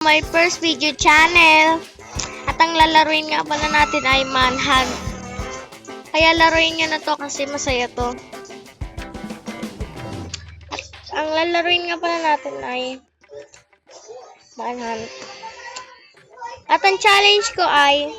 My first video channel. At ang lalaruin nga pala natin ay Manhunt. Kaya laruin nyo na to kasi masaya to. At ang lalaruin nga pala natin ay Manhunt. At ang challenge ko ay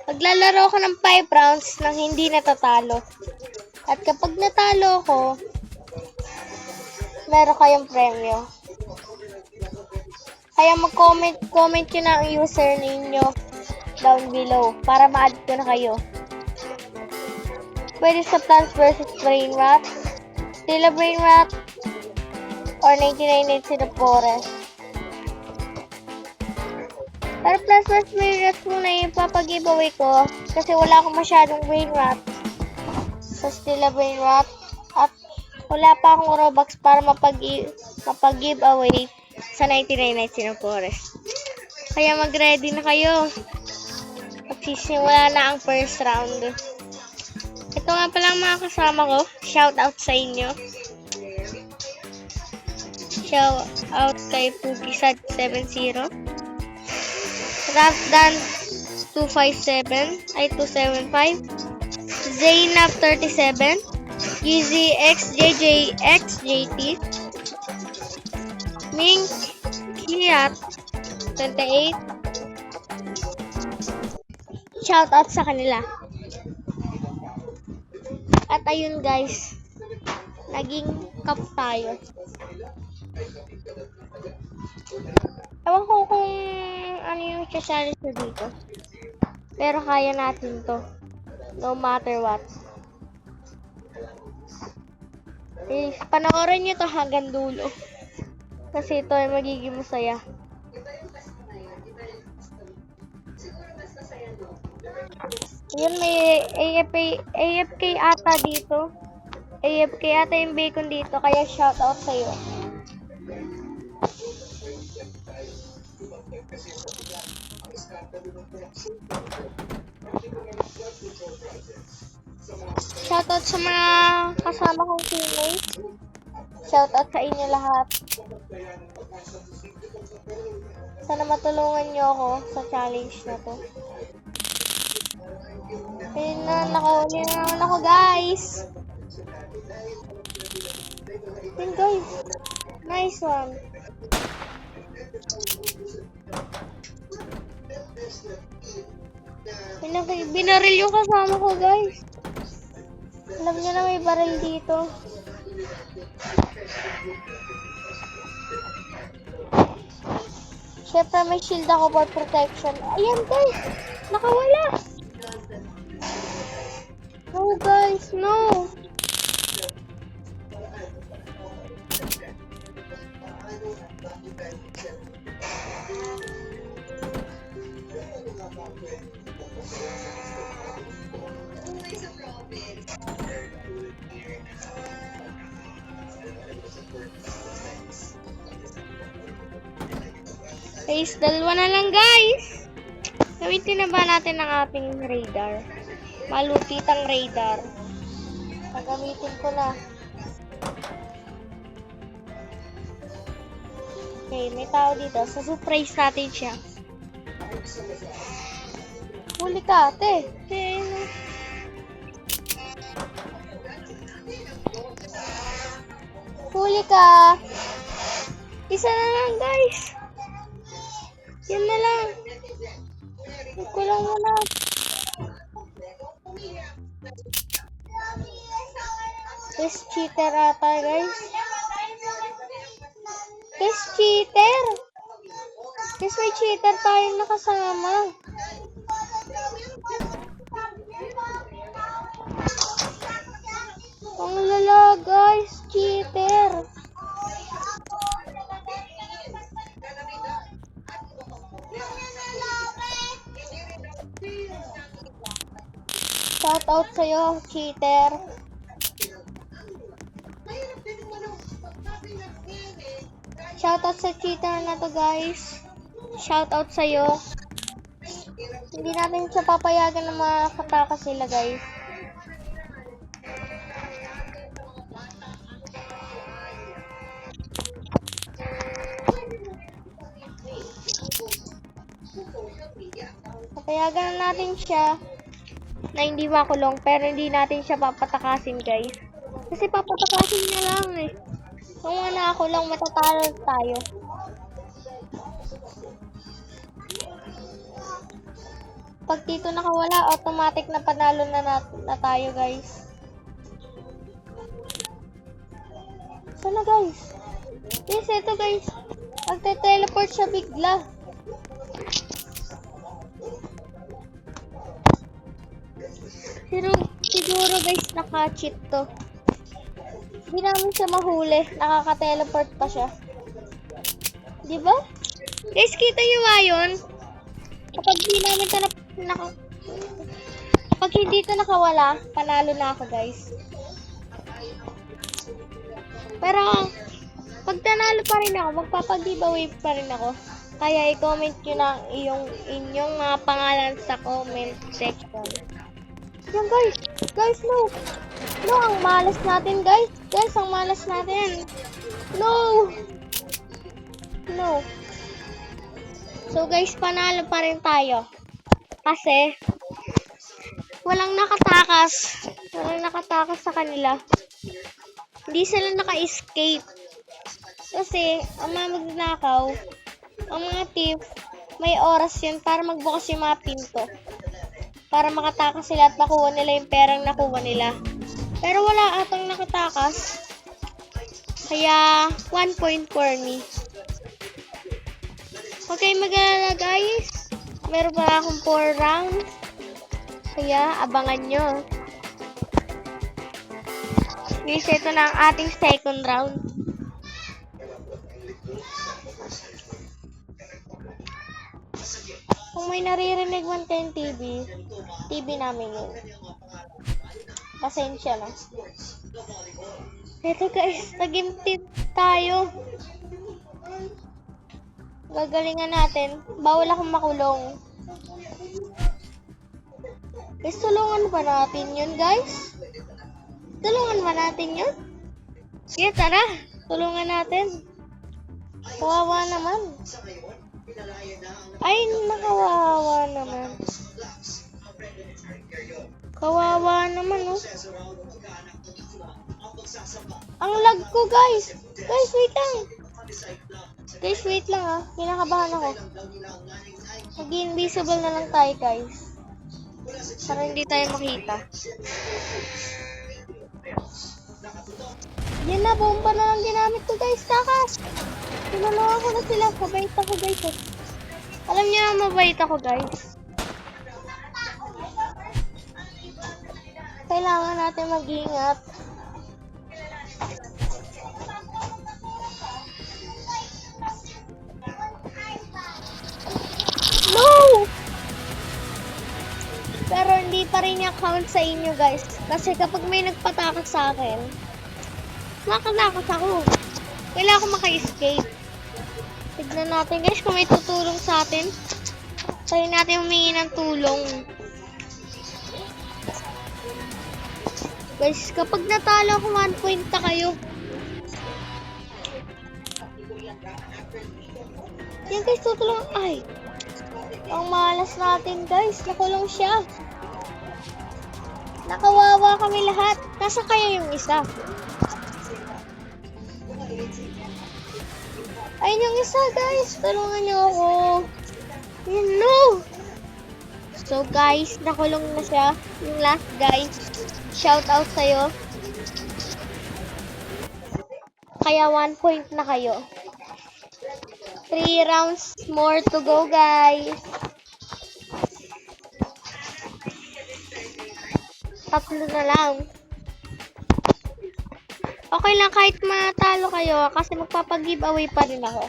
maglalaro ko ng 5 rounds nang hindi natatalo. At kapag natalo ko, meron kayong premyo. Kaya mag-comment nyo na ang username nyo down below para ma-add ko na kayo. Pwede sa Plants vs. Brainrot, Stila Brainrot, or 99 Nights in the Forest. Pero Plants vs. Brainrot muna yung papag-giveaway ko kasi wala akong masyadong Brainrot sa Stila Brainrot at wala pa akong Robux para mapag-giveaway sa 99 Nights in the Forest. Kaya mag-ready na kayo. Magsisimula na ang first round. Ito nga pala ang mga kasama ko. Shout out sa inyo. Shout out kay Pugisad70, Rafdan 257, ay 275, Zainab37, YZXJJXJT, Ming Kiat 28. Shout out sa kanila. At ayun guys, naging cup tayo. Ewan ko kung ano yung challenge na dito. Pero kaya natin to. No matter what. Panoorin nyo to hanggang dulo. Kasi ito ay magiging masaya. Yun, may AFK ata dito. AFK ata yung bacon dito. Kaya shoutout sa'yo. Shoutout sa mga kasama kong teammates. Shoutout sa inyo lahat. Sana matulungan nyo ako sa challenge na to. Ayun na, nakahuli na naman ako guys. Ayun guys. Nice one. Binaril yung kasama ko guys. Alam niyo na may baril dito. Siyempre may shield ako for protection. Ayan guys, nakawala. No guys, no. Guys, dalawa na lang guys. Gamitin na ba natin ang ating radar? Malupitang radar. Gagamitin ko na. Okay, may tao dito. Surprise natin siya. Huli ka, ate. Okay. Huli ka. Isa na lang guys. Yan na lang. Ito lang muna. Test cheater ata guys. Test cheater. Guys, may cheater tayong nakasama. Ang lala guys, cheater. Shout out sa'yo, cheater. Shout out sa cheater na to guys. Shout out sa'yo. Hindi natin siya papayagan na makataka sila guys. Papayagan na natin siya na hindi makulong, pero hindi natin siya papatakasin, guys. Kasi papatakasin niya lang eh. Kung nakakulong, matatalo tayo. Pag dito nakawala, automatic na panalo na tayo, guys. Sana, guys? Yes, ito, guys. Magte-teleport siya bigla. Pero siguro, guys, naka-cheat to. Hindi namin siya mahuli. Nakaka-teleport pa siya. Diba? Guys, kita nyo ba yun? Kapag hindi namin ito kapag hindi ito nakawala, panalo na ako, guys. Pero, pag nanalo pa rin ako, magpapag-giveaway pa rin ako. Kaya i-comment nyo na inyong mga pangalan sa comment section. Yan, guys. Guys, no. No, ang malas natin, guys. Guys, ang malas natin. No. No. So, guys, panalo pa rin tayo. Kasi, walang nakatakas. Walang nakatakas sa kanila. Hindi sila naka-escape. Kasi, ang mga magnakaw, ang mga thief, may oras yun para magbukas yung mga pinto. Para makatakas sila at makuha nila yung perang nakuha nila. Pero wala atang nakatakas. Kaya, 1 point for me. Okay, mag-alala guys. Meron pa akong 4 rounds. Kaya, abangan nyo. Guys, ito na ang ating second round. Kung may naririnig man kayong TV namin yun. Pasensya na. Ito guys, nag-impit tayo. Gagalingan natin. Bawal akong makulong. Guys, tulungan ba natin yun, guys? Tulungan ba natin yun? Sige, tara. Tulungan natin. Kawawa naman. Ay, nakawawa naman. Kawawa naman, oh. Ang lag ko, guys. Guys, wait lang. Guys, wait lang, ah. Kinakabahan ako. Mag-invisible na lang tayo, guys. Para hindi tayo makita. Yan na, bomba na lang ginamit ko, guys. Takas! Tinulungan ko na sila. Mabait ako, guys. Alam niyo na mabait ako, guys. Kailangan natin mag-ingat. No! Pero hindi pa rin niya count sa inyo, guys. Kasi kapag may nagpatakas sa akin, makatakas ako. Kailangan ko maka-escape. Tignan natin, guys, kung may tutulong sa atin. Try natin humingi ng tulong. Guys, kapag natalo ako, 1 point na kayo. Yan, guys, tutulong. Ay, ang malas natin, guys. Nakulong siya. Nakawawa kami lahat. Nasa kaya yung isa? Ayun yung isa, guys. Tulungan niyo ako. Yan, no. So, guys, nakulong na siya. Yung last guy. Shout out sa'yo. Kaya 1 point na kayo. 3 rounds more to go, guys. 3 na lang. Okay lang kahit matalo kayo kasi magpapag-giveaway pa rin ako.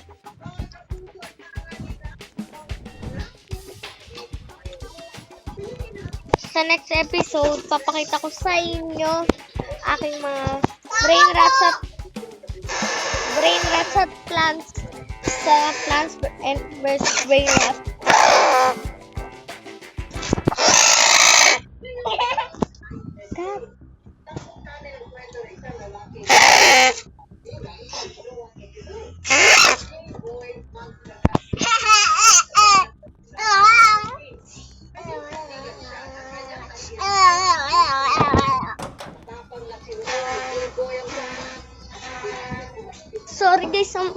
Sa next episode, papakita ko sa inyo aking mga brain rats at plants sa Plants vs Brain Rats.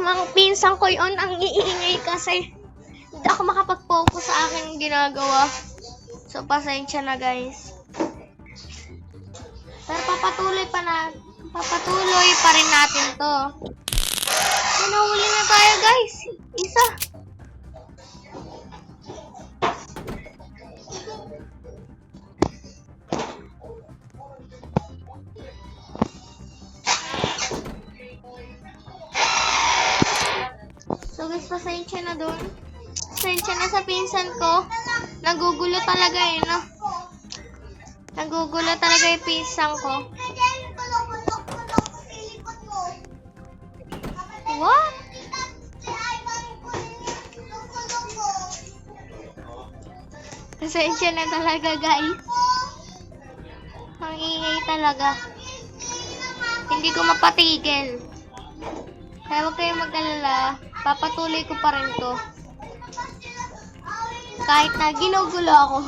Mga pinsan ko yun ang iingay kasi hindi ako makapag-focus sa aking ginagawa. So, pasensya na guys. Pero papatuloy pa rin natin to. Nahuli na tayo guys. Isa. So guys, pasensya na dun. Pasensya na sa pinsan ko. Nagugulo talaga eh, no? Nagugulo talaga yung pinsan ko. What? Pasensya na talaga guys. Ang ingay talaga. Hindi ko mapatigil. Kaya huwag kayong mag-alala. Papatuloy ko pa rin to. Kahit na ginugulo ako.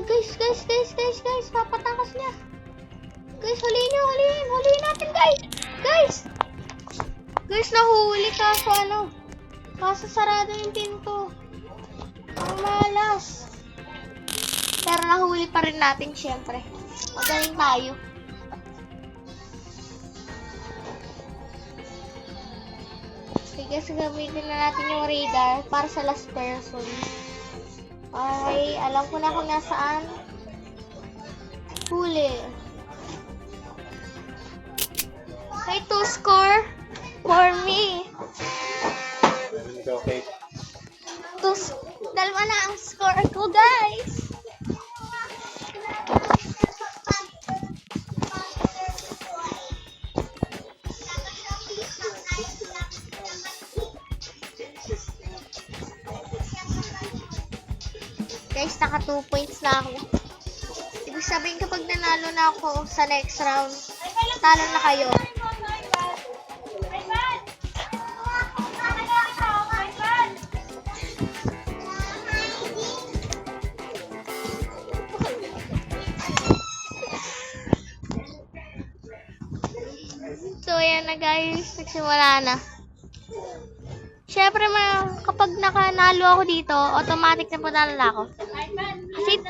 Guys. Papatakas niya. Guys, huliin natin guys. Guys, nahuli kaso kaso sarado yung pinto. Ang malas. Pero nahuli pa rin natin syempre. Magaling tayo. Sige, gamitin na natin yung radar para sa last person. Okay, alam ko na kung nasaan. Huli. Okay, 2 score for me. Okay. Dalawa na ang score ko, guys. Guys, naka 2 points na ako. Ibig sabihin kapag nanalo na ako sa next round, talo na kayo. So, ayan na guys. Nagsimula na. Siyempre, kapag nakanalo ako dito, automatic na panalo na ako. Sit.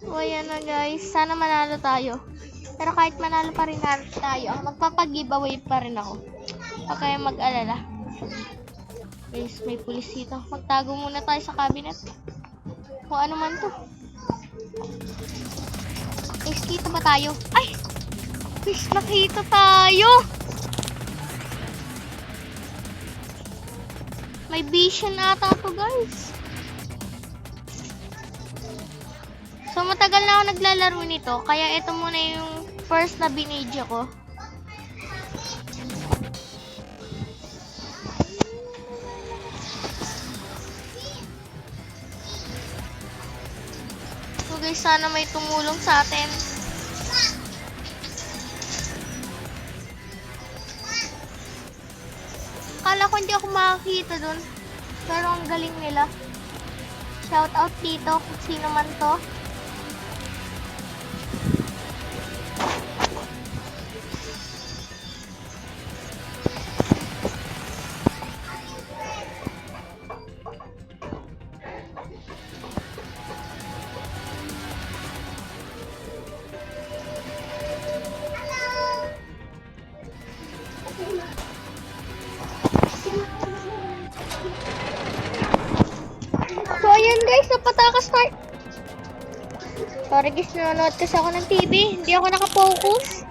So, ayan na guys. Sana manalo tayo. Pero kahit manalo pa rin tayo, magpapag-giveaway pa rin ako. Huwag kayong mag-alala. Guys, may pulis dito. Magtago muna tayo sa cabinet. Kung ano man to. Guys, kita ba tayo? Ay! Guys, nakita tayo! May vision ata to, guys. So, matagal na ako naglalaro nito. Kaya ito muna yung first na binidyo ko. So guys, sana may tumulong sa atin. Akala ko hindi ako makakita dun. Pero ang galing nila. Shout out dito kung sino man to. So, ayan guys, napatakas tayo. Sorry guys, nanonood kasi ako ng TV. Hindi ako nakafocus.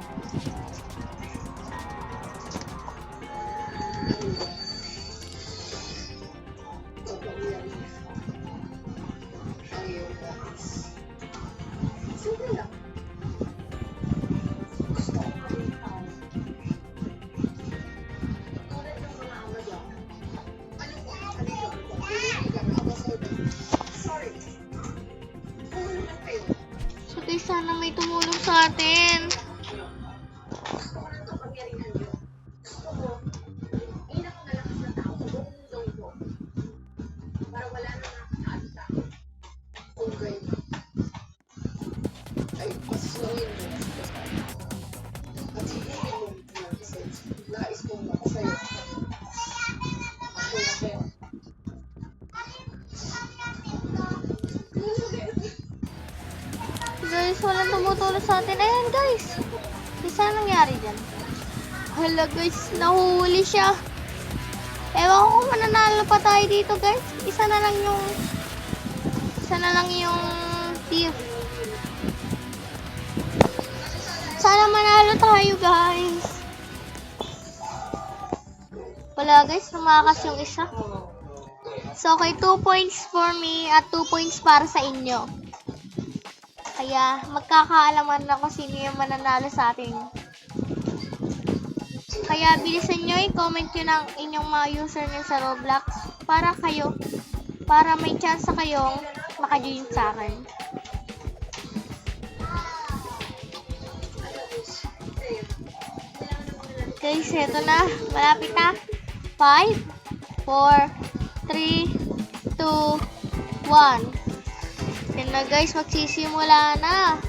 So guys, sana may tumulong sa atin. guys, walang tumutulong sa atin. Ayan guys. Isa nangyari dyan. Hala guys, nahuhuli siya. Ewan ko kung mananalo pa tayo dito guys. Isa na lang yung thief. Sana manalo tayo guys. Wala guys, tumakas yung isa. So okay, 2 points for me at 2 points para sa inyo. Kaya magkakaalaman na kung sino yung mananalo sa atin. Kaya bilisan nyo, i-comment nyo ng inyong mga username sa Roblox para may chance kayong maka-join sa akin. Guys, eto na. Malapit na. 5, 4, 3, 2, 1. Yan na guys, magsisimula na.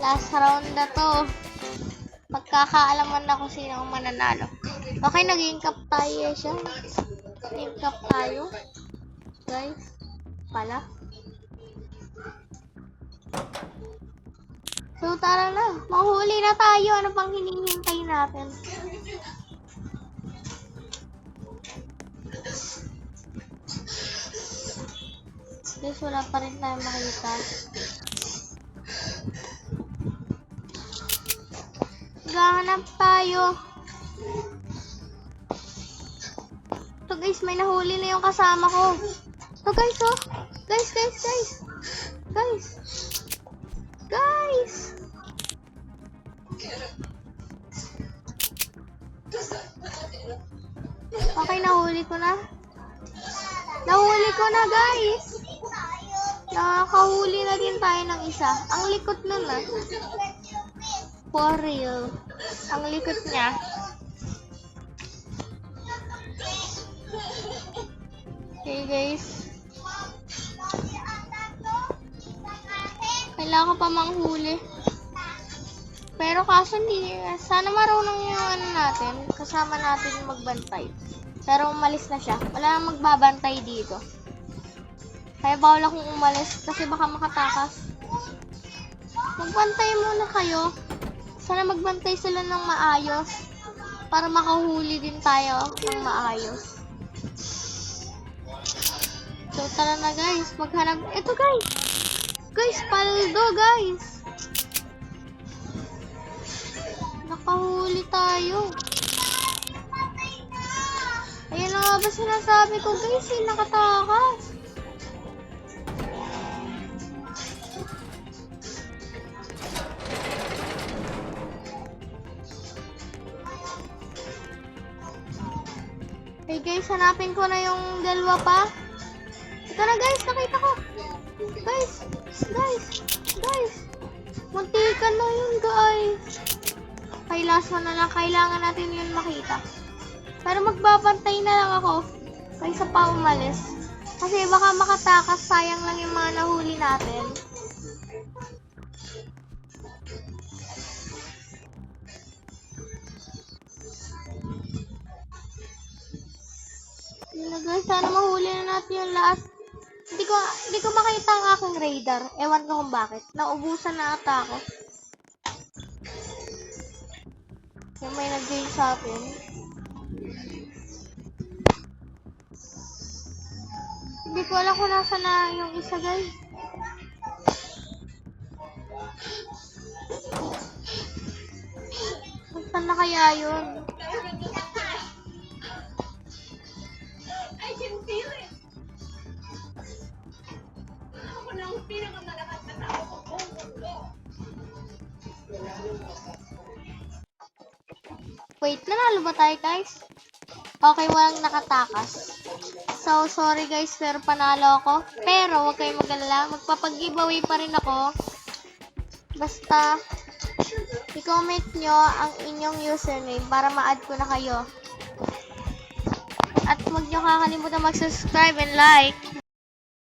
Last round na to. Magkakaalaman na kung sino ang mananalo. Okay, naging cup tayo siya. Naging cup tayo. Guys, pala. So, tara na. Mahuli na tayo. Ano pang hinihintay natin? Guys, wala pa rin tayo makita. Gahanap tayo. Ito guys, may nahuli na yung kasama ko. Ito guys, oh. Guys. Okay, nahuli ko na. Guys. Nakakahuli na din tayo ng isa. Ang likot nun ah. For real. Ang likot niya. Okay guys. Kailangan ko pa manghuli. Pero kaso hindi. Sana marunong yung ano natin. Kasama natin yung magbantay. Pero umalis na siya. Wala nang magbabantay dito. Kaya bawal akong umalis kasi baka makatakas. Magbantay muna kayo. Sana magbantay sila ng maayos. Para makahuli din tayo ng maayos. So tara na guys. Maghanap. Ito guys. Guys, paldo guys. Nakahuli tayo. Ayan na nga ba sinasabi ko guys. Nakatakas. Okay guys, hanapin ko na yung dalawa pa. Ito na guys, nakita ko. Guys. Muntikan na yun guys. Okay, last one na lang. Kailangan natin yun makita. Pero magbabantay na lang ako. Kaysa pa umalis. Kasi baka makatakas, sayang lang yung mga nahuli natin. Guys, sana mahuli na natin yung last. Hindi ko makita ang aking radar. Ewan ko kung bakit. Naubusan na ata ako. Yung may nag-join sa akin. Hindi ko alam kung nasa na yung isa guys. Saan na kaya yun? Wait, nanalo ba tayo guys? Okay, walang nakatakas. So, sorry guys, pero panalo ako. Pero, huwag kayong mag-alala. Magpapag-giveaway pa rin ako. Basta, i-comment nyo ang inyong username para ma-add ko na kayo. At huwag nyo kakalimutan mag-subscribe and like.